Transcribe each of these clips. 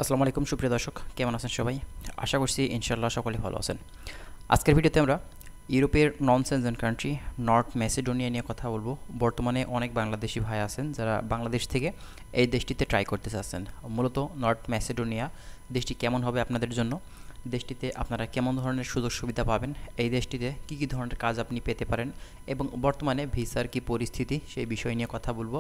আসসালামু আলাইকুম সুপ্রিয় দর্শক, কেমন আছেন সবাই? আশা করছি ইনশাআল্লাহ সকলে ভালো আছেন। আজকের ভিডিওতে আমরা ইউরোপের নন সেনজেন কান্ট্রি নর্থ ম্যাসেডোনিয়া নিয়ে কথা বলবো। বর্তমানে অনেক বাংলাদেশি ভাই আছেন যারা বাংলাদেশ থেকে এই দেশটিতে ট্রাই করতে চাচ্ছেন। মূলত নর্থ ম্যাসেডোনিয়া দেশটি কেমন হবে আপনাদের জন্য, দেশটিতে আপনারা কেমন ধরনের সুযোগ সুবিধা পাবেন, এই দেশটিতে কী কী ধরনের কাজ আপনি পেতে পারেন এবং বর্তমানে ভিসার কী পরিস্থিতি সেই বিষয় নিয়ে কথা বলবো।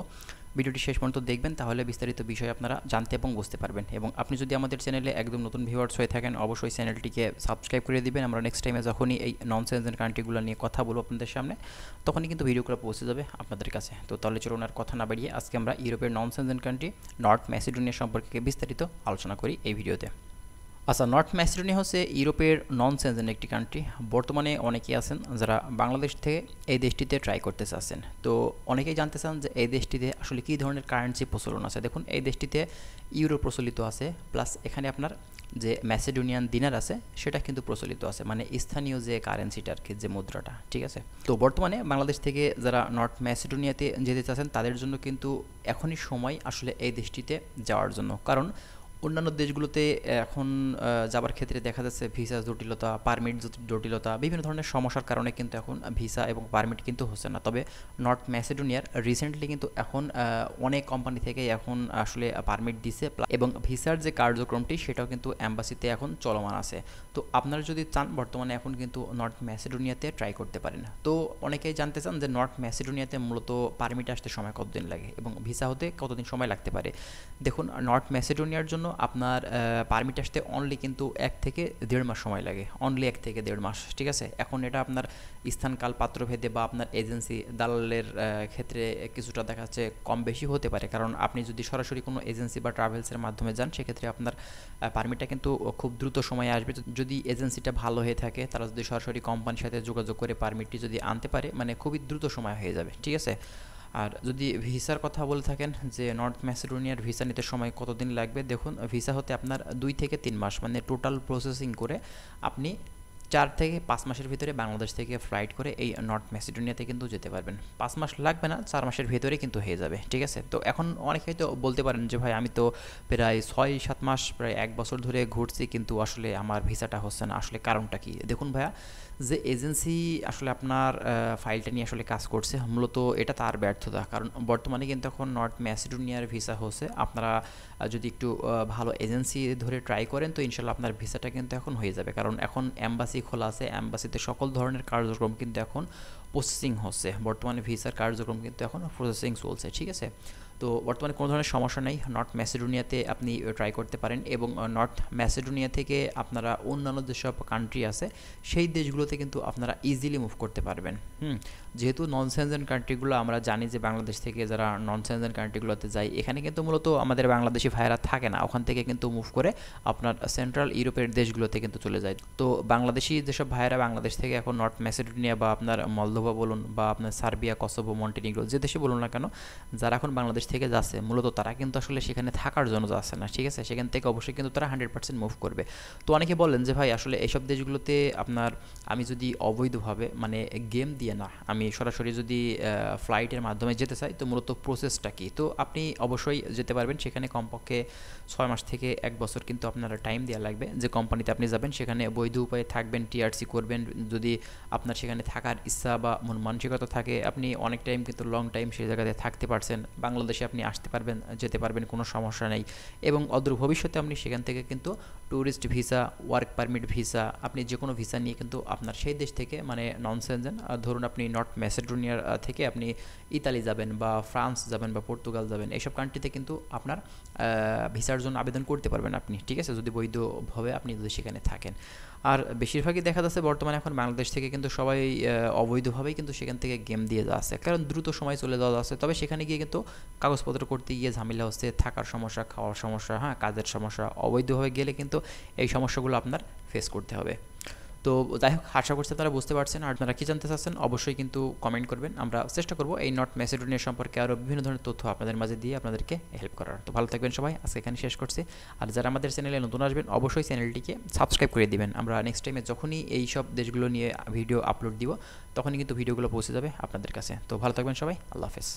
ভিডিওটি শেষ পর্যন্ত দেখবেন, তাহলে বিস্তারিত বিষয় আপনারা জানতে এবং বুঝতে পারবেন। এবং আপনি যদি আমাদের চ্যানেলে একদম নতুন ভিউয়ার্স হয়ে থাকেন, অবশ্যই চ্যানেলটিকে সাবস্ক্রাইব করে দিবেন। আমরা নেক্সট টাইমে যখনই এই নন সেনজেন কান্ট্রিগুলো নিয়ে কথা বলবো আপনাদের সামনে, তখনই কিন্তু ভিডিওগুলো পৌঁছে যাবে আপনাদের কাছে। তো তাহলে চলুন আর কথা না বাড়িয়ে আজকে আমরা ইউরোপের নন সেনজেন কান্ট্রি নর্থ ম্যাসেডোনিয়া সম্পর্কে বিস্তারিত আলোচনা করি এই ভিডিওতে। আচ্ছা, নর্থ ম্যাসেডোনিয়া হচ্ছে ইউরোপের নন সেনজেন একটি কান্ট্রি। বর্তমানে অনেকেই আছেন যারা বাংলাদেশ থেকে এই দেশটিতে ট্রাই করতে চাচ্ছেন। তো অনেকেই জানতে চান যে এই দেশটিতে আসলে কী ধরনের কারেন্সি প্রচলন আছে। দেখুন, এই দেশটিতে ইউরো প্রচলিত আছে, প্লাস এখানে আপনার যে ম্যাসেডোনিয়ান দিনার আছে সেটা কিন্তু প্রচলিত আছে, মানে স্থানীয় যে কারেন্সিটা আর কি, যে মুদ্রাটা, ঠিক আছে। তো বর্তমানে বাংলাদেশ থেকে যারা নর্থ ম্যাসেডোনিয়াতে যেতে চাচ্ছেন তাদের জন্য কিন্তু এখনই সময় আসলে এই দেশটিতে যাওয়ার জন্য। কারণ অন্যান্য দেশগুলোতে এখন যাবার ক্ষেত্রে দেখা যাচ্ছে ভিসা জটিলতা, পারমিট জটিলতা, বিভিন্ন ধরনের সমস্যার কারণে কিন্তু এখন ভিসা এবং পারমিট কিন্তু হচ্ছে না। তবে নর্থ ম্যাসেডোনিয়ার রিসেন্টলি কিন্তু এখন অনেক কোম্পানি থেকে এখন আসলে পারমিট দিছে, এবং ভিসার যে কার্যক্রমটি সেটাও কিন্তু অ্যাম্বাসিতে এখন চলমান আছে। তো আপনারা যদি চান বর্তমানে এখন কিন্তু নর্থ ম্যাসেডোনিয়াতে ট্রাই করতে পারেন। তো অনেকেই জানতে চান যে নর্থ ম্যাসেডোনিয়াতে মূলত পারমিট আসতে সময় কতদিন লাগে এবং ভিসা হতে কতদিন সময় লাগতে পারে। দেখুন, নর্থ ম্যাসেডোনিয়ার জন্য আপনার পারমিট আসতে অনলি কিন্তু 1 থেকে 1.5 মাস সময় লাগে, অনলি 1 থেকে 1.5 মাস, ঠিক আছে। এখন এটা আপনার স্থানকাল পাত্রভেদে বা আপনার এজেন্সি দালালের ক্ষেত্রে কিছুটা দেখা যাচ্ছে কম বেশি হতে পারে। কারণ আপনি যদি সরাসরি কোনো এজেন্সি বা ট্রাভেলসের মাধ্যমে যান, সেক্ষেত্রে আপনার পারমিটটা কিন্তু খুব দ্রুত সময়ে আসবে। যদি এজেন্সিটা ভালো হয়ে থাকে, তারা যদি সরাসরি কোম্পানির সাথে যোগাযোগ করে পারমিটটি যদি আনতে পারে, মানে খুবই দ্রুত সময় হয়ে যাবে, ঠিক আছে। আর যদি ভিসার কথা বলে থাকেন যে নর্থ ম্যাসেডোনিয়ার ভিসা নিতে সময় কতদিন লাগবে, দেখুন ভিসা হতে আপনার 2 থেকে 3 মাস, মানে টোটাল প্রসেসিং করে আপনি 4 থেকে 5 মাসের ভিতরে বাংলাদেশ থেকে ফ্লাইট করে এই নর্থ ম্যাসেডোনিয়াতে কিন্তু যেতে পারবেন। 5 মাস লাগবে না, 4 মাসের ভেতরে কিন্তু হয়ে যাবে, ঠিক আছে। তো এখন অনেকেই তো বলতে পারেন যে ভাই আমি তো প্রায় 6-7 মাস, প্রায় 1 বছর ধরে ঘুরছি, কিন্তু আসলে আমার ভিসাটা হচ্ছে না, আসলে কারণটা কি? দেখুন ভাইয়া, যে এজেন্সি আসলে আপনার ফাইলটা নিয়ে আসলে কাজ করছে, মূলত এটা তার ব্যর্থতা। কারণ বর্তমানে কিন্তু এখন নর্থ ম্যাসেডোনিয়ার ভিসা হচ্ছে, আপনারা যদি একটু ভালো এজেন্সি ধরে ট্রাই করেন তো ইনশাল্লাহ আপনার ভিসাটা কিন্তু এখন হয়ে যাবে। কারণ এখন অ্যাম্বাসি খোলা আছে, অ্যাম্বাসিতে সকল ধরনের কার্যক্রম কিন্তু এখন প্রসেসিং হচ্ছে। বর্তমানে ভিসার কার্যক্রম কিন্তু এখন প্রসেসিং চলছে, ঠিক আছে। তো বর্তমানে কোনো ধরনের সমস্যা নেই, নর্থ ম্যাসেডোনিয়াতে আপনি ট্রাই করতে পারেন। এবং নর্থ ম্যাসেডোনিয়া থেকে আপনারা অন্যান্য যেসব কান্ট্রি আছে সেই দেশগুলোতে কিন্তু আপনারা ইজিলি মুভ করতে পারবেন। যেহেতু নন সেনজেন কান্ট্রিগুলো আমরা জানি যে বাংলাদেশ থেকে যারা নন সেনজেন কান্ট্রিগুলোতে যায়, এখানে কিন্তু মূলত আমাদের বাংলাদেশি ভাইয়েরা থাকে না, ওখান থেকে কিন্তু মুভ করে আপনার সেন্ট্রাল ইউরোপের দেশগুলোতে কিন্তু চলে যায়। তো বাংলাদেশি যেসব ভাইয়েরা বাংলাদেশ থেকে এখন নর্থ ম্যাসেডোনিয়া বা আপনার মলদোভা বলুন বা আপনার সার্বিয়া, কসোভো, মন্টিনিগ্রো, যে দেশে বলুন না কেন, যারা এখন বাংলাদেশ থেকে যাচ্ছে মূলত তারা কিন্তু আসলে সেখানে থাকার জন্য যাচ্ছে না, ঠিক আছে। সেখান থেকে অবশ্যই কিন্তু তারা 100% মুভ করবে। তো অনেকে বলেন যে ভাই আসলে এইসব দেশগুলোতে আপনার আমি যদি অবৈধভাবে, মানে গেম দিয়ে না, আমি সরাসরি যদি ফ্লাইটের মাধ্যমে যেতে চাই, তো মূলত প্রসেসটা কি? তো আপনি অবশ্যই যেতে পারবেন। সেখানে কমপক্ষে 6 মাস থেকে 1 বছর কিন্তু আপনার টাইম দেওয়া লাগবে। যে কোম্পানিতে আপনি যাবেন সেখানে বৈধ উপায়ে থাকবেন, টিআরসি করবেন। যদি আপনার সেখানে থাকার ইচ্ছা বা মন মানসিকতা থাকে, আপনি অনেক টাইম কিন্তু লং টাইম সেই জায়গাতে থাকতে পারছেন, বাংলাদেশে আপনি আসতে পারবেন, যেতে পারবেন, কোনো সমস্যা নেই। এবং অদূর ভবিষ্যতে আপনি সেখান থেকে কিন্তু tourist visa, work permit visa, আপনি যে কোনো ভিসা নিয়ে কিন্তু আপনার সেই দেশ থেকে, মানে নন সেনজেন, ধরুন আপনি নর্থ ম্যাসেডোনিয়ার থেকে আপনি ইতালি যাবেন বা ফ্রান্স যাবেন বা পর্তুগাল যাবেন, এইসব কান্ট্রিতে কিন্তু আপনার ভিসার জন্য আবেদন করতে পারবেন আপনি, ঠিক আছে, যদি বৈধভাবে আপনি যদি সেখানে থাকেন। আর বেশিরভাগই দেখা যাচ্ছে বর্তমানে এখন বাংলাদেশ থেকে কিন্তু সবাই অবৈধভাবেই কিন্তু সেখান থেকে গেম দিয়ে যাচ্ছে, কারণ দ্রুত সময় চলে যাওয়া যাচ্ছে। তবে সেখানে গিয়ে কিন্তু কাগজপত্র করতে গিয়ে ঝামেলা হচ্ছে, থাকার সমস্যা, খাওয়ার সমস্যা, কাজের সমস্যা। অবৈধভাবে গেলে কিন্তু এই সমস্যাগুলো আপনার ফেস করতে হবে। তো যাই হোক, আশা করছি আপনারা বুঝতে পারছেন। আর আপনারা কী জানতে চাচ্ছেন অবশ্যই কিন্তু কমেন্ট করবেন, আমরা চেষ্টা করব এই নর্থ ম্যাসেডোনিয়া সম্পর্কে আরও বিভিন্ন ধরনের তথ্য আপনাদের মাঝে দিয়ে আপনাদেরকে হেল্প করার। তো ভালো থাকবেন সবাই, আজকে এখানে শেষ করছি। আর যারা আমাদের চ্যানেলে নতুন আসবেন অবশ্যই চ্যানেলটিকে সাবস্ক্রাইব করে দিবেন। আমরা নেক্সট টাইমে যখনই এই সব দেশগুলো নিয়ে ভিডিও আপলোড দিব, তখনই কিন্তু ভিডিওগুলো পৌঁছে যাবে আপনাদের কাছে। তো ভালো থাকবেন সবাই, আল্লাহ হাফেজ।